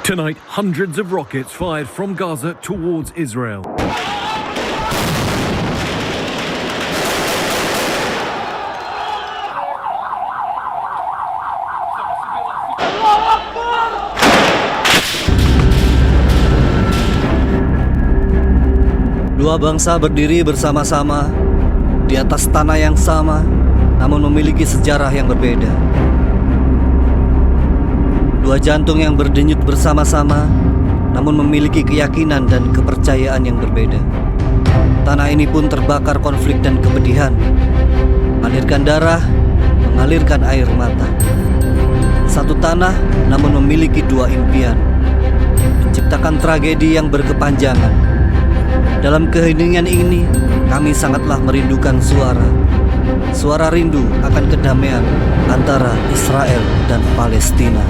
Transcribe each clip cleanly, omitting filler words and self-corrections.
Tonight, hundreds of rockets fired from Gaza towards Israel. Dua bangsa berdiri bersama-sama di atas tanah yang sama, namun memiliki sejarah yang berbeda. Dua jantung yang berdenyut bersama-sama, namun memiliki keyakinan dan kepercayaan yang berbeda. Tanah ini pun terbakar konflik dan kepedihan, mengalirkan darah, mengalirkan air mata. Satu tanah, namun memiliki dua impian, menciptakan tragedi yang berkepanjangan. Dalam keheningan ini, kami sangatlah merindukan suara rindu akan kedamaian antara Israel dan Palestina.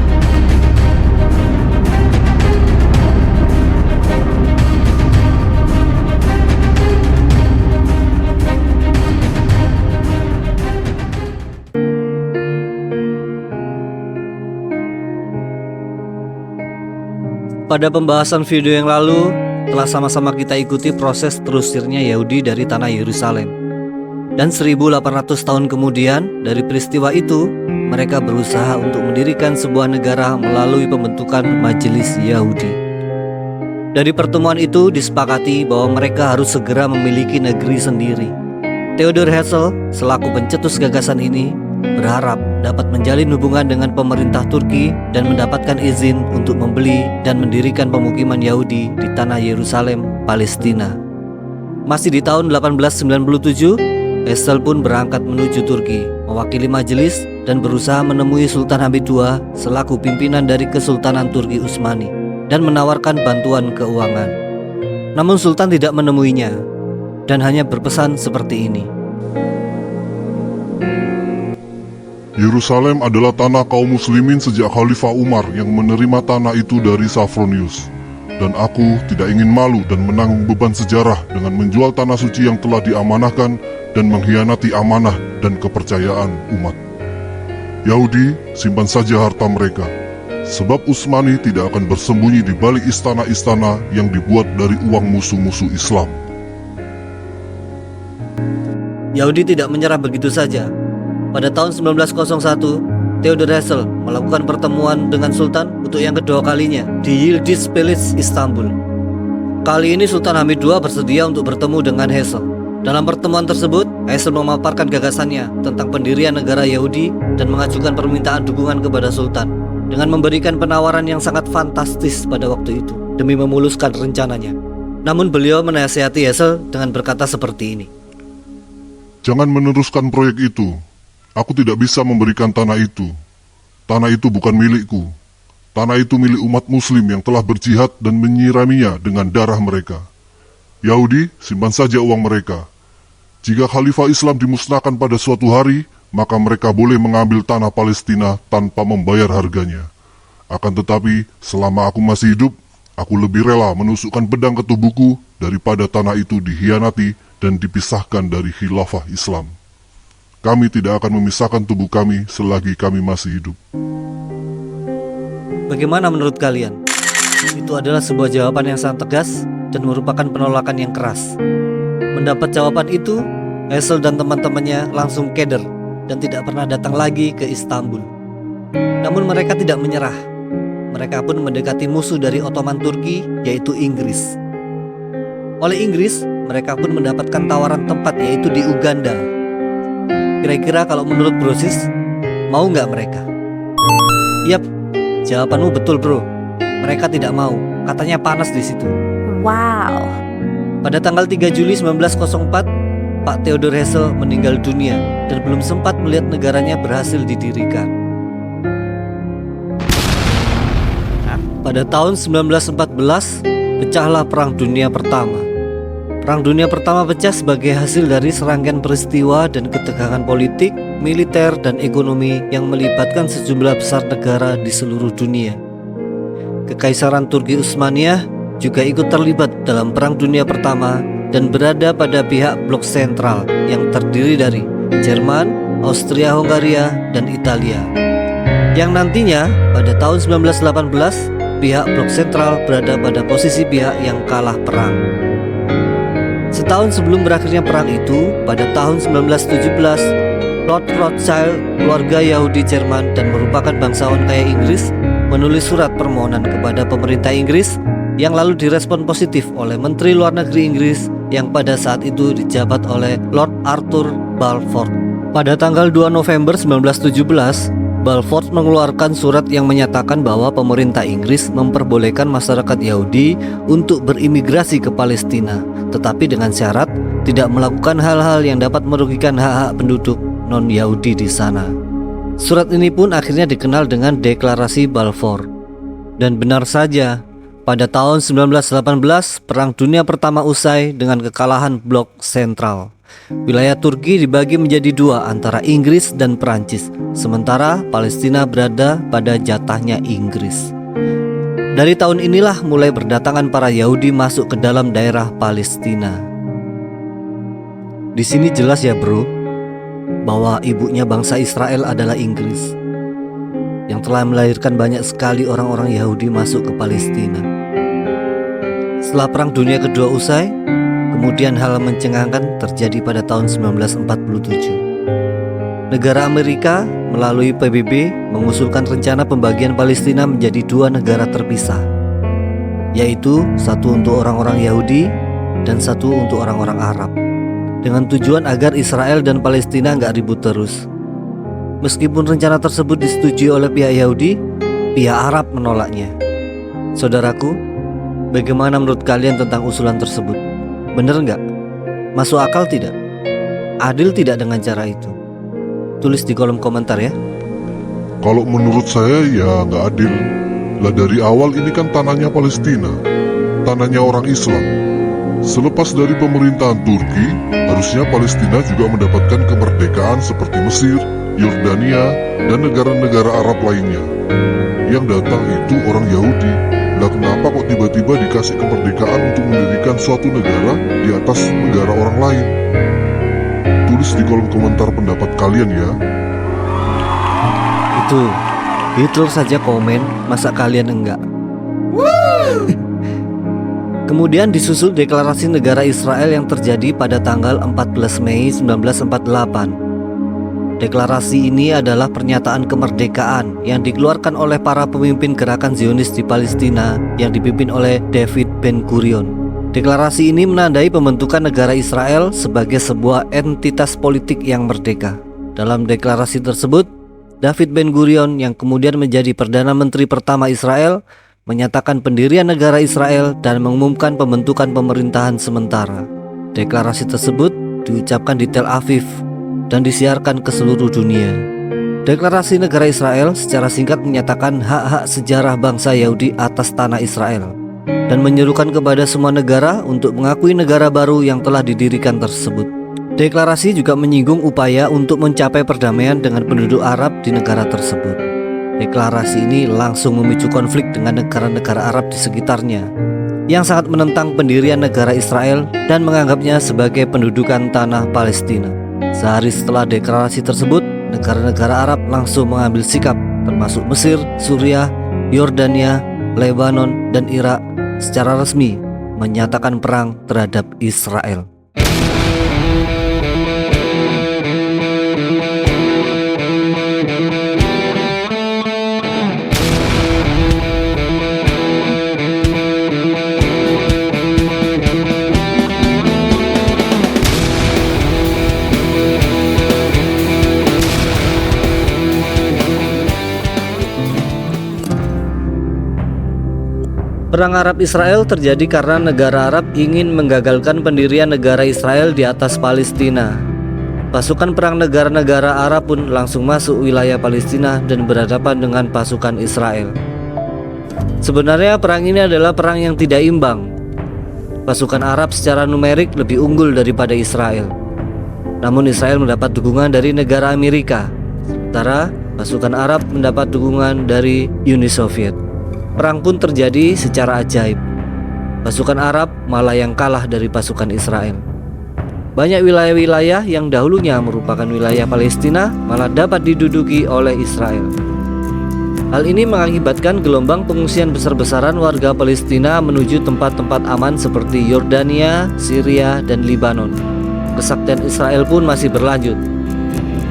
Pada pembahasan video yang lalu, telah sama-sama kita ikuti proses terusirnya Yahudi dari tanah Yerusalem. Dan 1800 tahun kemudian dari peristiwa itu, mereka berusaha untuk mendirikan sebuah negara melalui pembentukan Majelis Yahudi. Dari pertemuan itu disepakati bahwa mereka harus segera memiliki negeri sendiri. Theodor Herzl selaku pencetus gagasan ini berharap dapat menjalin hubungan dengan pemerintah Turki dan mendapatkan izin untuk membeli dan mendirikan pemukiman Yahudi di tanah Yerusalem, Palestina. Masih di tahun 1897, Herzl pun berangkat menuju Turki, mewakili majelis dan berusaha menemui Sultan Hamid II selaku pimpinan dari Kesultanan Turki Utsmani dan menawarkan bantuan keuangan. Namun Sultan tidak menemuinya dan hanya berpesan seperti ini. Yerusalem adalah tanah kaum muslimin sejak Khalifah Umar yang menerima tanah itu dari Safronius. Dan aku tidak ingin malu dan menanggung beban sejarah dengan menjual tanah suci yang telah diamanahkan dan mengkhianati amanah dan kepercayaan umat. Yahudi, simpan saja harta mereka, sebab Utsmani tidak akan bersembunyi di balik istana-istana yang dibuat dari uang musuh-musuh Islam. Yahudi tidak menyerah begitu saja. Pada tahun 1901, Theodor Herzl melakukan pertemuan dengan Sultan untuk yang kedua kalinya di Yildiz Palace, Istanbul. Kali ini Sultan Hamid II bersedia untuk bertemu dengan Herzl. Dalam pertemuan tersebut, Herzl memaparkan gagasannya tentang pendirian negara Yahudi dan mengajukan permintaan dukungan kepada Sultan dengan memberikan penawaran yang sangat fantastis pada waktu itu demi memuluskan rencananya. Namun beliau menasihati Herzl dengan berkata seperti ini. Jangan meneruskan proyek itu. Aku tidak bisa memberikan tanah itu. Tanah itu bukan milikku. Tanah itu milik umat muslim yang telah berjihad dan menyiraminya dengan darah mereka. Yahudi, simpan saja uang mereka. Jika Khalifah Islam dimusnahkan pada suatu hari, maka mereka boleh mengambil tanah Palestina tanpa membayar harganya. Akan tetapi, selama aku masih hidup, aku lebih rela menusukkan pedang ke tubuhku daripada tanah itu dikhianati dan dipisahkan dari khilafah Islam. Kami tidak akan memisahkan tubuh kami selagi kami masih hidup. Bagaimana menurut kalian? Itu adalah sebuah jawaban yang sangat tegas dan merupakan penolakan yang keras. Mendapat jawaban itu, Herzl dan teman-temannya langsung keder dan tidak pernah datang lagi ke Istanbul. Namun mereka tidak menyerah. Mereka pun mendekati musuh dari Ottoman Turki, yaitu Inggris. Oleh Inggris, mereka pun mendapatkan tawaran tempat, yaitu di Uganda. Kira-kira kalau menurut Brosis, mau nggak mereka? Yap, jawabanmu betul bro. Mereka tidak mau, katanya panas di situ. Wow. Pada tanggal 3 Juli 1904, Pak Theodor Herzl meninggal dunia dan belum sempat melihat negaranya berhasil didirikan. Pada tahun 1914, pecahlah Perang Dunia Pertama. Perang Dunia Pertama pecah sebagai hasil dari serangkaian peristiwa dan ketegangan politik, militer, dan ekonomi yang melibatkan sejumlah besar negara di seluruh dunia. Kekaisaran Turki Utsmaniyah juga ikut terlibat dalam Perang Dunia Pertama dan berada pada pihak blok sentral yang terdiri dari Jerman, Austria-Hongaria, dan Italia. Yang nantinya pada tahun 1918 pihak blok sentral berada pada posisi pihak yang kalah perang. Setahun sebelum berakhirnya perang itu, pada tahun 1917, Lord Rothschild, keluarga Yahudi Jerman dan merupakan bangsawan kaya Inggris, menulis surat permohonan kepada pemerintah Inggris yang lalu direspon positif oleh Menteri Luar Negeri Inggris yang pada saat itu dijabat oleh Lord Arthur Balfour. Pada tanggal 2 November 1917, Balfour mengeluarkan surat yang menyatakan bahwa pemerintah Inggris memperbolehkan masyarakat Yahudi untuk berimigrasi ke Palestina, tetapi dengan syarat tidak melakukan hal-hal yang dapat merugikan hak-hak penduduk non-Yahudi di sana. Surat ini pun akhirnya dikenal dengan Deklarasi Balfour. Dan benar saja, pada tahun 1918, Perang Dunia Pertama usai dengan kekalahan blok sentral. Wilayah Turki dibagi menjadi dua antara Inggris dan Perancis, sementara Palestina berada pada jatahnya Inggris. Dari tahun inilah mulai berdatangan para Yahudi masuk ke dalam daerah Palestina. Di sini jelas ya bro, bahwa ibunya bangsa Israel adalah Inggris, yang telah melahirkan banyak sekali orang-orang Yahudi masuk ke Palestina. Setelah Perang Dunia Kedua usai, kemudian hal mencengangkan terjadi pada tahun 1947. Negara Amerika melalui PBB mengusulkan rencana pembagian Palestina menjadi dua negara terpisah, yaitu satu untuk orang-orang Yahudi dan satu untuk orang-orang Arab, dengan tujuan agar Israel dan Palestina nggak ribut terus. Meskipun rencana tersebut disetujui oleh pihak Yahudi, pihak Arab menolaknya. Saudaraku, bagaimana menurut kalian tentang usulan tersebut? Bener nggak? Masuk akal tidak? Adil tidak dengan cara itu? Tulis di kolom komentar ya. Kalau menurut saya ya nggak adil. Lah dari awal ini kan tanahnya Palestina, tanahnya orang Islam. Selepas dari pemerintahan Turki, harusnya Palestina juga mendapatkan kemerdekaan seperti Mesir, Yordania, dan negara-negara Arab lainnya. Yang datang itu orang Yahudi. Lah kenapa kok tiba-tiba dikasih kemerdekaan untuk mendirikan suatu negara di atas negara orang lain? Tulis di kolom komentar pendapat kalian ya. Itu Hitler saja komen, masa kalian enggak? Kemudian disusul deklarasi negara Israel yang terjadi pada tanggal 14 Mei 1948. Deklarasi ini adalah pernyataan kemerdekaan yang dikeluarkan oleh para pemimpin gerakan Zionis di Palestina yang dipimpin oleh David Ben-Gurion. Deklarasi ini menandai pembentukan negara Israel sebagai sebuah entitas politik yang merdeka. Dalam deklarasi tersebut, David Ben-Gurion yang kemudian menjadi Perdana Menteri pertama Israel menyatakan pendirian negara Israel dan mengumumkan pembentukan pemerintahan sementara. Deklarasi tersebut diucapkan di Tel Aviv dan disiarkan ke seluruh dunia. Deklarasi negara Israel secara singkat menyatakan hak-hak sejarah bangsa Yahudi atas tanah Israel dan menyerukan kepada semua negara untuk mengakui negara baru yang telah didirikan tersebut. Deklarasi juga menyinggung upaya untuk mencapai perdamaian dengan penduduk Arab di negara tersebut. Deklarasi ini langsung memicu konflik dengan negara-negara Arab di sekitarnya yang sangat menentang pendirian negara Israel dan menganggapnya sebagai pendudukan tanah Palestina. Sehari setelah deklarasi tersebut, negara-negara Arab langsung mengambil sikap, termasuk Mesir, Suriah, Yordania, Lebanon, dan Irak secara resmi menyatakan perang terhadap Israel. Perang Arab-Israel terjadi karena negara Arab ingin menggagalkan pendirian negara Israel di atas Palestina. Pasukan perang negara-negara Arab pun langsung masuk wilayah Palestina dan berhadapan dengan pasukan Israel. Sebenarnya perang ini adalah perang yang tidak imbang. Pasukan Arab secara numerik lebih unggul daripada Israel. Namun Israel mendapat dukungan dari negara Amerika, sementara pasukan Arab mendapat dukungan dari Uni Soviet. Perang pun terjadi secara ajaib. Pasukan Arab malah yang kalah dari pasukan Israel. Banyak wilayah-wilayah yang dahulunya merupakan wilayah Palestina malah dapat diduduki oleh Israel. Hal ini mengakibatkan gelombang pengungsian besar-besaran warga Palestina menuju tempat-tempat aman seperti Yordania, Syria, dan Lebanon. Kesaktian Israel pun masih berlanjut.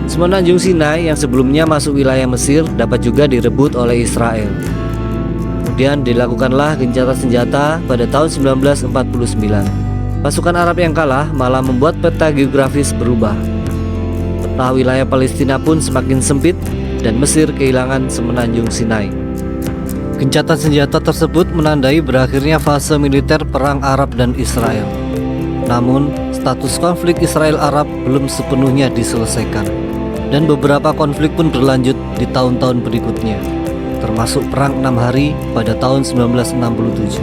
Semenanjung Sinai yang sebelumnya masuk wilayah Mesir dapat juga direbut oleh Israel. Kemudian dilakukanlah gencatan senjata pada tahun 1949. Pasukan Arab yang kalah malah membuat peta geografis berubah. Peta wilayah Palestina pun semakin sempit dan Mesir kehilangan semenanjung Sinai. Gencatan senjata tersebut menandai berakhirnya fase militer perang Arab dan Israel. Namun, status konflik Israel-Arab belum sepenuhnya diselesaikan, dan beberapa konflik pun berlanjut di tahun-tahun berikutnya, termasuk Perang 6 Hari pada tahun 1967.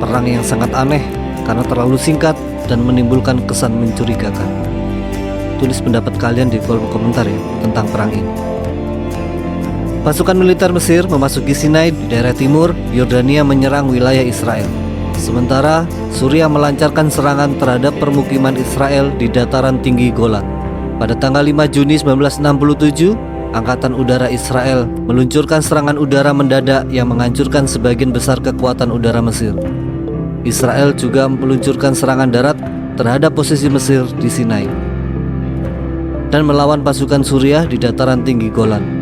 Perang yang sangat aneh karena terlalu singkat dan menimbulkan kesan mencurigakan. Tulis pendapat kalian di kolom komentar ya tentang perang ini. Pasukan militer Mesir memasuki Sinai di daerah timur, Yordania menyerang wilayah Israel. Sementara Suriah melancarkan serangan terhadap permukiman Israel di dataran tinggi Golan. Pada tanggal 5 Juni 1967, Angkatan Udara Israel meluncurkan serangan udara mendadak yang menghancurkan sebagian besar kekuatan udara Mesir. Israel juga meluncurkan serangan darat terhadap posisi Mesir di Sinai dan melawan pasukan Suriah di dataran tinggi Golan.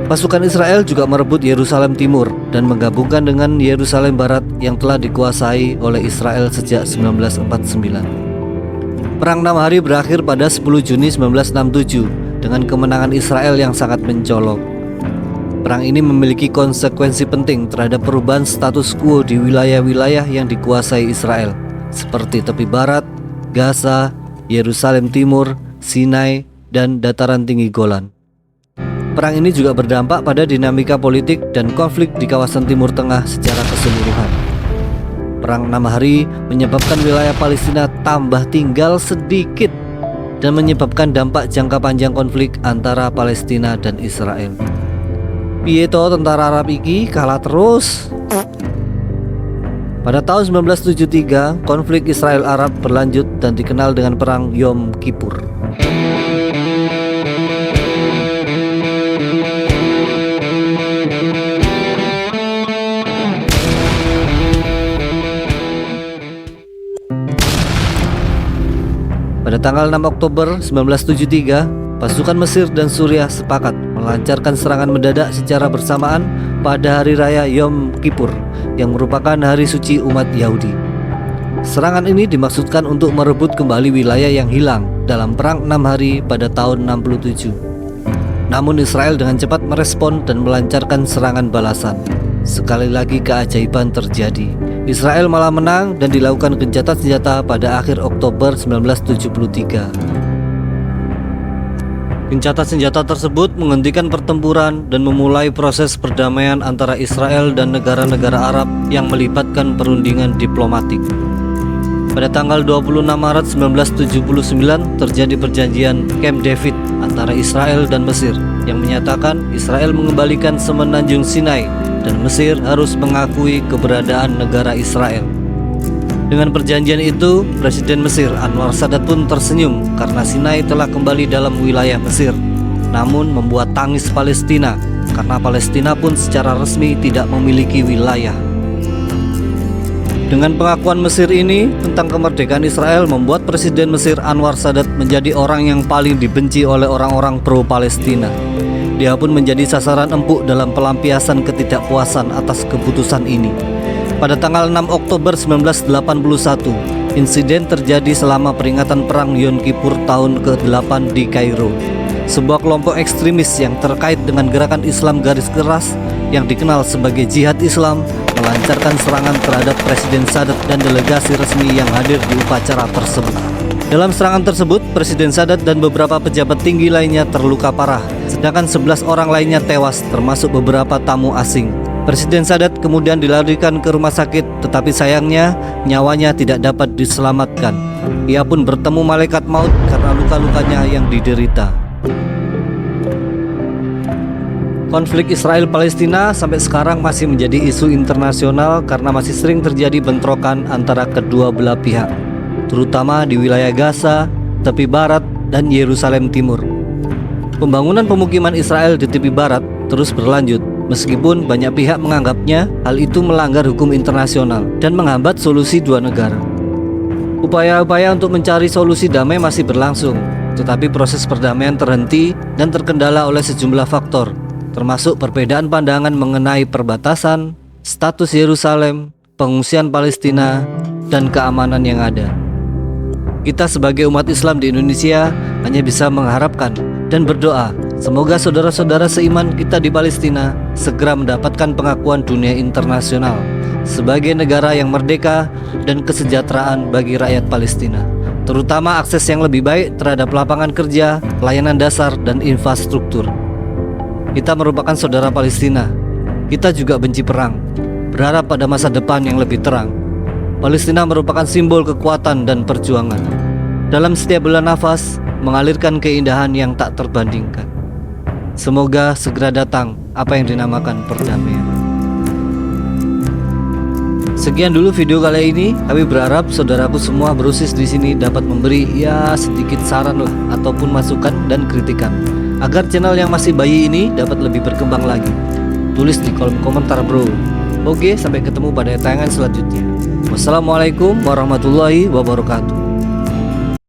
Pasukan Israel juga merebut Yerusalem Timur dan menggabungkan dengan Yerusalem Barat yang telah dikuasai oleh Israel sejak 1949. Perang 6 Hari berakhir pada 10 Juni 1967 dengan kemenangan Israel yang sangat mencolok. Perang ini memiliki konsekuensi penting terhadap perubahan status quo di wilayah-wilayah yang dikuasai Israel, seperti tepi barat, Gaza, Yerusalem Timur, Sinai, dan dataran tinggi Golan. Perang ini juga berdampak pada dinamika politik dan konflik di kawasan Timur Tengah secara keseluruhan. Perang 6 Hari menyebabkan wilayah Palestina tambah tinggal sedikit dan menyebabkan dampak jangka panjang konflik antara Palestina dan Israel. Piye to tentara Arab iki kalah terus? Pada tahun 1973, konflik Israel-Arab berlanjut dan dikenal dengan Perang Yom Kippur. Pada tanggal 6 Oktober 1973, pasukan Mesir dan Suriah sepakat melancarkan serangan mendadak secara bersamaan pada hari raya Yom Kippur yang merupakan hari suci umat Yahudi. Serangan ini dimaksudkan untuk merebut kembali wilayah yang hilang dalam Perang 6 Hari pada tahun 67. Namun Israel dengan cepat merespon dan melancarkan serangan balasan. Sekali lagi keajaiban terjadi. Israel malah menang dan dilakukan gencatan senjata pada akhir Oktober 1973. Gencatan senjata tersebut menghentikan pertempuran dan memulai proses perdamaian antara Israel dan negara-negara Arab yang melibatkan perundingan diplomatik. Pada tanggal 26 Maret 1979 terjadi perjanjian Camp David antara Israel dan Mesir yang menyatakan Israel mengembalikan semenanjung Sinai dan Mesir harus mengakui keberadaan negara Israel. Dengan perjanjian itu, Presiden Mesir Anwar Sadat pun tersenyum karena Sinai telah kembali dalam wilayah Mesir. Namun membuat tangis Palestina karena Palestina pun secara resmi tidak memiliki wilayah. Dengan pengakuan Mesir ini tentang kemerdekaan Israel membuat Presiden Mesir Anwar Sadat menjadi orang yang paling dibenci oleh orang-orang pro-Palestina. Dia pun menjadi sasaran empuk dalam pelampiasan ketidakpuasan atas keputusan ini. Pada tanggal 6 Oktober 1981, insiden terjadi selama peringatan Perang Yom Kippur tahun ke-8 di Kairo. Sebuah kelompok ekstremis yang terkait dengan gerakan Islam garis keras yang dikenal sebagai Jihad Islam melancarkan serangan terhadap Presiden Sadat dan delegasi resmi yang hadir di upacara tersebut. Dalam serangan tersebut, Presiden Sadat dan beberapa pejabat tinggi lainnya terluka parah, sedangkan 11 orang lainnya tewas, termasuk beberapa tamu asing. Presiden Sadat kemudian dilarikan ke rumah sakit, tetapi sayangnya nyawanya tidak dapat diselamatkan. Ia pun bertemu malaikat maut karena luka-lukanya yang diderita. Konflik Israel-Palestina sampai sekarang masih menjadi isu internasional karena masih sering terjadi bentrokan antara kedua belah pihak, terutama di wilayah Gaza, tepi barat, dan Yerusalem Timur. Pembangunan pemukiman Israel di tepi barat terus berlanjut Meskipun banyak pihak menganggapnya hal itu melanggar hukum internasional dan menghambat solusi dua negara. Upaya-upaya untuk mencari solusi damai masih berlangsung, tetapi proses perdamaian terhenti dan terkendala oleh sejumlah faktor, termasuk perbedaan pandangan mengenai perbatasan, status Yerusalem, pengungsian Palestina, dan keamanan yang ada. Kita sebagai umat Islam di Indonesia hanya bisa mengharapkan dan berdoa semoga saudara-saudara seiman kita di Palestina segera mendapatkan pengakuan dunia internasional sebagai negara yang merdeka dan kesejahteraan bagi rakyat Palestina, terutama akses yang lebih baik terhadap lapangan kerja, layanan dasar, dan infrastruktur. Kita merupakan saudara Palestina. Kita juga benci perang, berharap pada masa depan yang lebih terang. Palestina merupakan simbol kekuatan dan perjuangan. Dalam setiap bulan nafas, mengalirkan keindahan yang tak terbandingkan. Semoga segera datang apa yang dinamakan perdamaian. Sekian dulu video kali ini. Kami berharap saudaraku semua berusis di sini dapat memberi sedikit saran lah ataupun masukan dan kritikan agar channel yang masih bayi ini dapat lebih berkembang lagi. Tulis di kolom komentar bro. Oke, sampai ketemu pada tayangan selanjutnya. Wassalamualaikum warahmatullahi wabarakatuh.